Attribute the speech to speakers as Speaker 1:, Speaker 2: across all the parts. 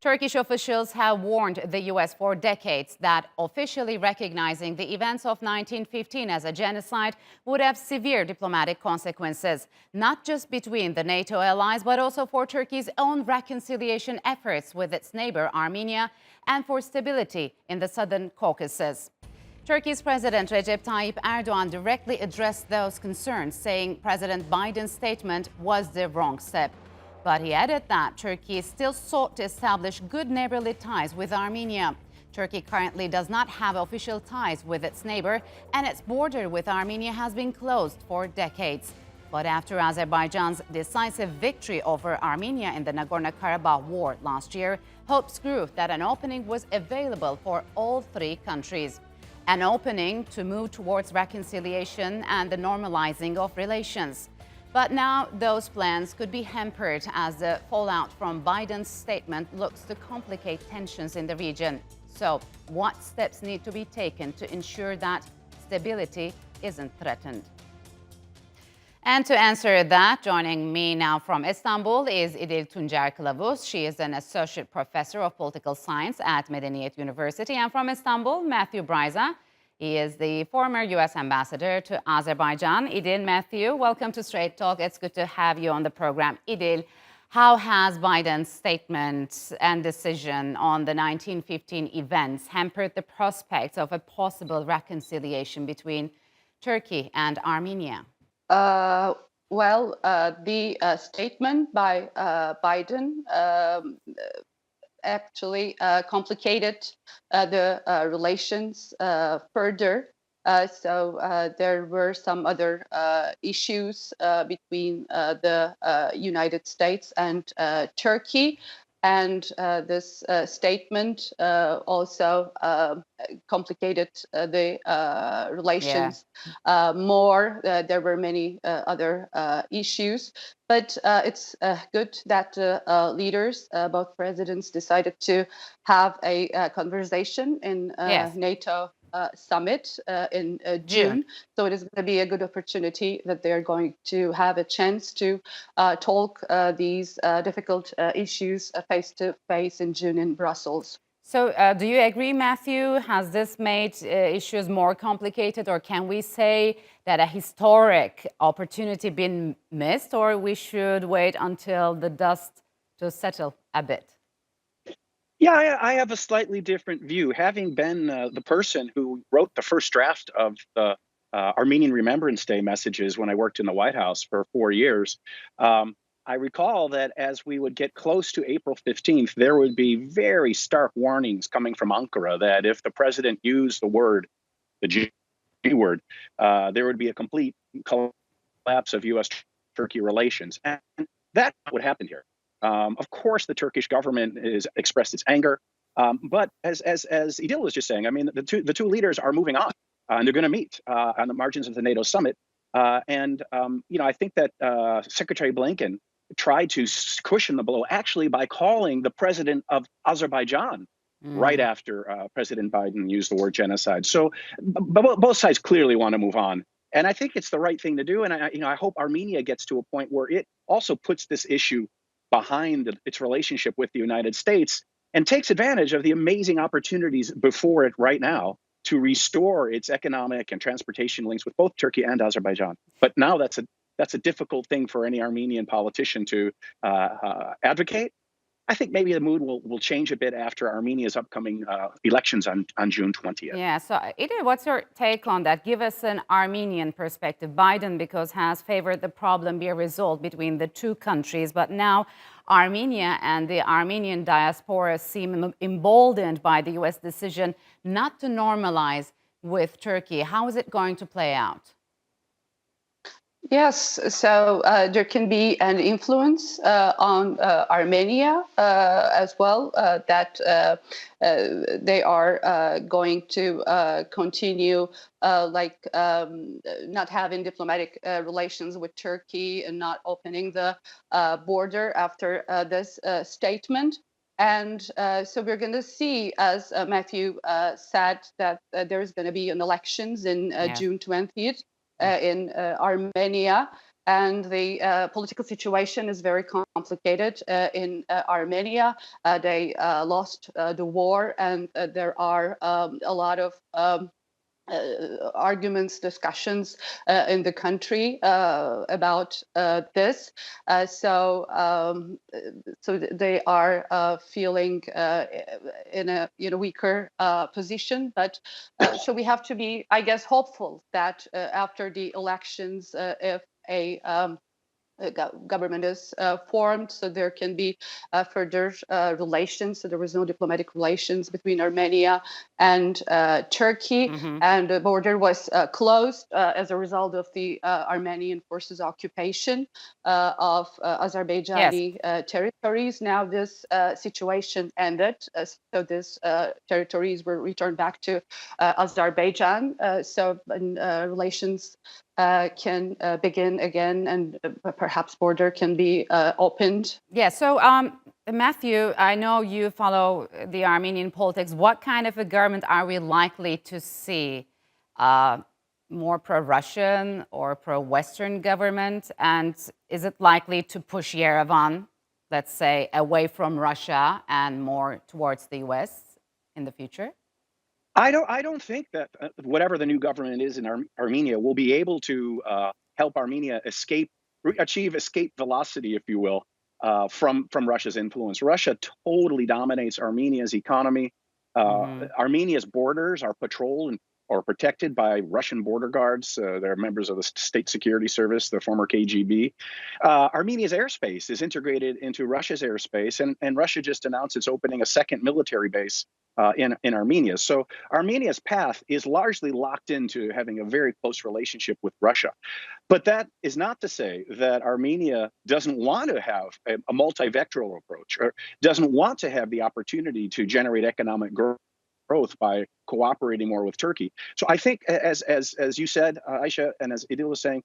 Speaker 1: Turkish officials have warned the U.S. for decades that officially recognizing the events of 1915 as a genocide would have severe diplomatic consequences, not just between the NATO allies, but also for Turkey's own reconciliation efforts with its neighbor Armenia and for stability in the southern Caucasus. Turkey's President Recep Tayyip Erdogan directly addressed those concerns, saying President Biden's statement was the wrong step. But he added that Turkey still sought to establish good neighborly ties with Armenia. Turkey currently does not have official ties with its neighbor, and its border with Armenia has been closed for decades. But after Azerbaijan's decisive victory over Armenia in the Nagorno-Karabakh war last year, hopes grew that an opening was available for all three countries. An opening to move towards reconciliation and the normalizing of relations. But now those plans could be hampered as the fallout from Biden's statement looks to complicate tensions in the region. So, what steps need to be taken to ensure that stability isn't threatened? And to answer that, joining me now from Istanbul is Idil Kilavuz. She is an associate professor of political science at Medeniyet University. And from Istanbul, Matthew Bryza. He is the former U.S. ambassador to Azerbaijan. Idil, Matthew, welcome to Straight Talk. It's good to have you on the program. Idil, how has Biden's statement and decision on the 1915 events hampered the prospects of a possible reconciliation between Turkey and Armenia?
Speaker 2: The statement by Biden actually complicated the relations further. So there were some other issues between the United States and Turkey. And this statement also complicated the relations more. There were many other issues. But it's good that leaders, both presidents, decided to have a conversation in NATO summit in June. So it is going to be a good opportunity that they're going to have a chance to talk these difficult issues face to face in June in Brussels.
Speaker 1: So do you agree, Matthew? Has this made issues more complicated, or can we say that a historic opportunity been missed, or we should wait until the dust to settle a bit?
Speaker 3: Yeah, I have a slightly different view. Having been the person who wrote the first draft of the Armenian Remembrance Day messages when I worked in the White House for 4 years, I recall that as we would get close to April 15th, there would be very stark warnings coming from Ankara that if the president used the G word, there would be a complete collapse of U.S.-Turkey relations. And that's what happened here. Of course, the Turkish government has expressed its anger, but as Idil was just saying, I mean, the two leaders are moving on, and they're going to meet on the margins of the NATO summit. I think that Secretary Blinken tried to cushion the blow actually by calling the president of Azerbaijan right after President Biden used the word genocide. So both sides clearly want to move on. And I think it's the right thing to do. And I hope Armenia gets to a point where it also puts this issue behind its relationship with the United States and takes advantage of the amazing opportunities before it right now to restore its economic and transportation links with both Turkey and Azerbaijan. But now that's a difficult thing for any Armenian politician to advocate. I think maybe the mood will change a bit after Armenia's upcoming elections on June 20th.
Speaker 1: Yeah, so Idil, what's your take on that? Give us an Armenian perspective. Biden, because has favored the problem be resolved between the two countries, but now Armenia and the Armenian diaspora seem emboldened by the U.S. decision not to normalize with Turkey. How is it going to play out?
Speaker 2: Yes, so there can be an influence on Armenia as well, that they are going to continue not having diplomatic relations with Turkey and not opening the border after this statement. And so we're going to see, as Matthew said, that there is going to be an elections in June 20th. In Armenia, and the political situation is very complicated in Armenia. They lost the war, and there are a lot of arguments, discussions in the country about this. So they are feeling in a weaker position. But so we have to be, I guess, hopeful that after the elections, if a government is formed, so there can be further relations. So there was no diplomatic relations between Armenia and Turkey, and the border was closed as a result of the Armenian forces' occupation of Azerbaijani territories. Now this situation ended, so these territories were returned back to Azerbaijan. So relations can begin again, and perhaps border can be opened.
Speaker 1: Yeah, so Matthew, I know you follow the Armenian politics. What kind of a government are we likely to see? More pro-Russian or pro-Western government? And is it likely to push Yerevan, let's say, away from Russia and more towards the US in the future?
Speaker 3: I don't think that whatever the new government is in Armenia will be able to help Armenia achieve escape velocity, if you will, from Russia's influence. Russia totally dominates Armenia's economy. Armenia's borders are patrolled or protected by Russian border guards. They're members of the State Security Service, the former KGB. Armenia's airspace is integrated into Russia's airspace, and Russia just announced it's opening a second military base in Armenia. So Armenia's path is largely locked into having a very close relationship with Russia. But that is not to say that Armenia doesn't want to have a multi-vectoral approach, or doesn't want to have the opportunity to generate economic growth by cooperating more with Turkey. So I think, as you said, Aisha, and as Idil was saying,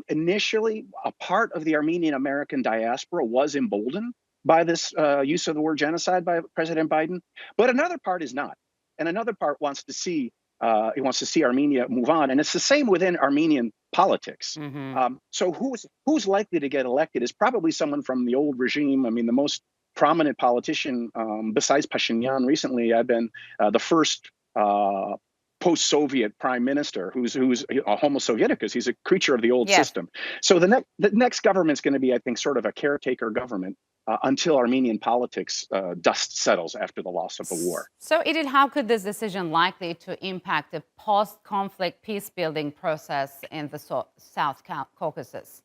Speaker 3: initially a part of the Armenian American diaspora was emboldened by this use of the word genocide by President Biden, but another part is not, and another part wants to see Armenia move on, and it's the same within Armenian politics. So who's likely to get elected is probably someone from the old regime. I mean, the most prominent politician besides Pashinyan recently, I've been the first post-Soviet prime minister who's a Homo Sovieticus. He's a creature of the old system. So the next government's going to be, I think, sort of a caretaker government until Armenian politics dust settles after the loss of the war.
Speaker 1: So, Idil, how could this decision likely to impact the post-conflict peace-building process in the South Caucasus?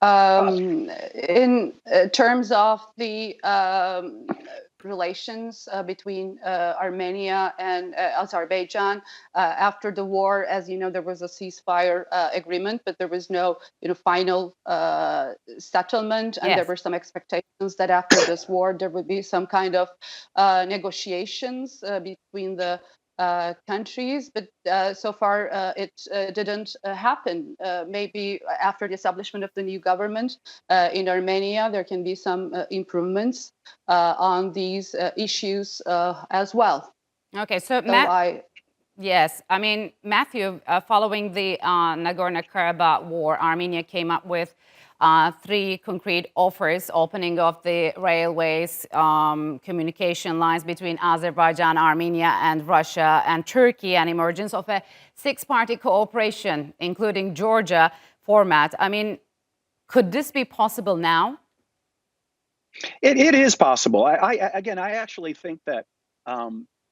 Speaker 2: In terms of the relations between Armenia and Azerbaijan after the war, as you know, there was a ceasefire agreement, but there was no final settlement, and there were some expectations that after this war there would be some kind of negotiations between the countries, but so far it didn't happen. Maybe after the establishment of the new government in Armenia, there can be some improvements on these issues as well.
Speaker 1: Okay, so yes, I mean, Matthew, following the Nagorno-Karabakh war, Armenia came up with 3 concrete offers: opening of the railways, communication lines between Azerbaijan, Armenia, and Russia and Turkey, and emergence of a 6-party cooperation, including Georgia format. I mean, could this be possible now?
Speaker 3: It is possible. I actually think that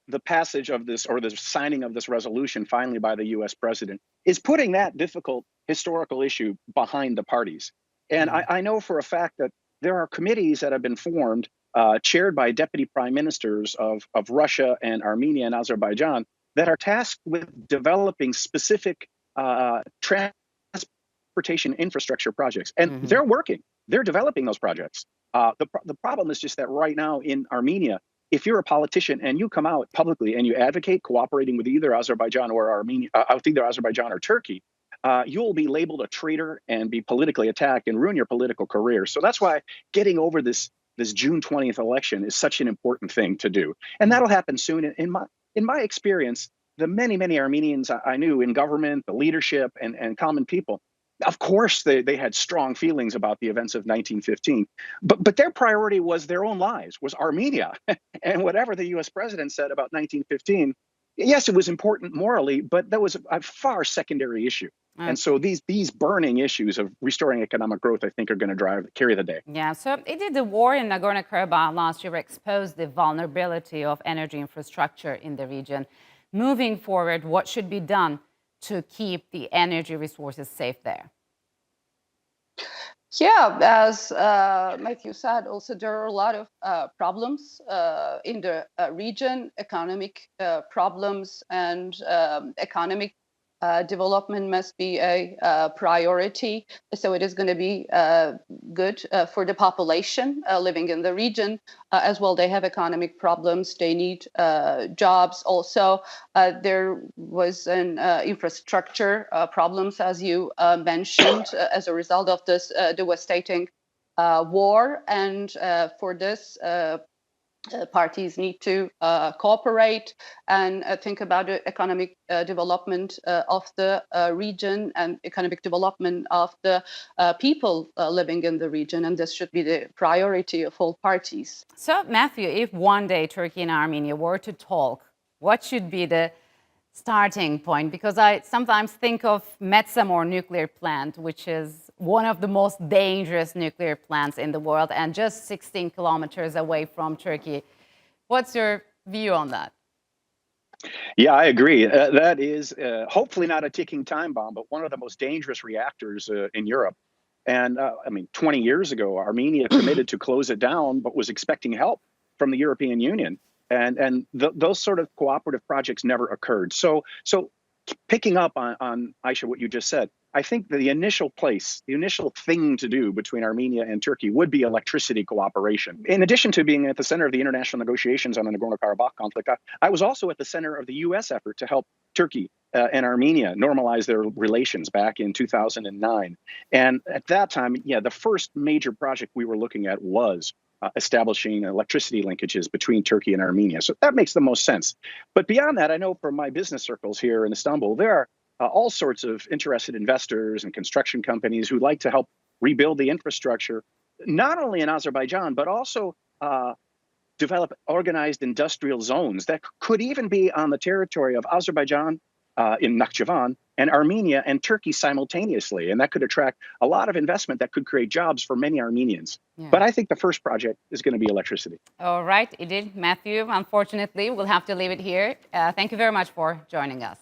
Speaker 3: the passage of this, or the signing of this resolution finally by the U.S. president, is putting that difficult historical issue behind the parties. And I know for a fact that there are committees that have been formed, chaired by deputy prime ministers of Russia and Armenia and Azerbaijan, that are tasked with developing specific transportation infrastructure projects. And they're developing those projects. The problem is just that right now in Armenia, if you're a politician and you come out publicly and you advocate cooperating with either Azerbaijan or Armenia, either Azerbaijan or Turkey, you'll be labeled a traitor and be politically attacked and ruin your political career. So that's why getting over this June 20th election is such an important thing to do. And that'll happen soon. In my experience, the many Armenians I knew in government, the leadership, and common people, Of course, they had strong feelings about the events of 1915, but their priority was their own lives, was Armenia. And whatever the US president said about 1915, yes, it was important morally, but that was a far secondary issue. And so these burning issues of restoring economic growth, I think, are going to carry the day.
Speaker 1: Yeah, so did the war in Nagorno-Karabakh last year expose the vulnerability of energy infrastructure in the region. Moving forward, what should be done to keep the energy resources safe there?
Speaker 2: Yeah, as Matthew said, also there are a lot of problems in the region, economic problems, and economic development must be a priority. So it is going to be good for the population living in the region as well. They have economic problems. They need jobs. Also, there was an infrastructure problems, as you mentioned, as a result of this devastating war. And for this, parties need to cooperate and think about the economic development of the region and economic development of the people living in the region. And this should be the priority of all parties.
Speaker 1: So, Matthew, if one day Turkey and Armenia were to talk, what should be the starting point? Because I sometimes think of Metsamor nuclear plant, which is one of the most dangerous nuclear plants in the world and just 16 kilometers away from Turkey. What's your view on that?
Speaker 3: Yeah, I agree. That is hopefully not a ticking time bomb, but one of the most dangerous reactors in Europe. And 20 years ago, Armenia committed to close it down, but was expecting help from the European Union. And those sort of cooperative projects never occurred. So picking up on Aisha, what you just said, I think the initial thing to do between Armenia and Turkey would be electricity cooperation. In addition to being at the center of the international negotiations on the Nagorno-Karabakh conflict, I was also at the center of the U.S. effort to help Turkey and Armenia normalize their relations back in 2009. And at that time, the first major project we were looking at was establishing electricity linkages between Turkey and Armenia. So that makes the most sense. But beyond that, I know from my business circles here in Istanbul, there are all sorts of interested investors and construction companies who like to help rebuild the infrastructure, not only in Azerbaijan, but also develop organized industrial zones that could even be on the territory of Azerbaijan in Nakhchivan and Armenia and Turkey simultaneously. And that could attract a lot of investment that could create jobs for many Armenians. Yeah. But I think the first project is going to be electricity.
Speaker 1: All right, Idil, Matthew, unfortunately, we'll have to leave it here. Thank you very much for joining us.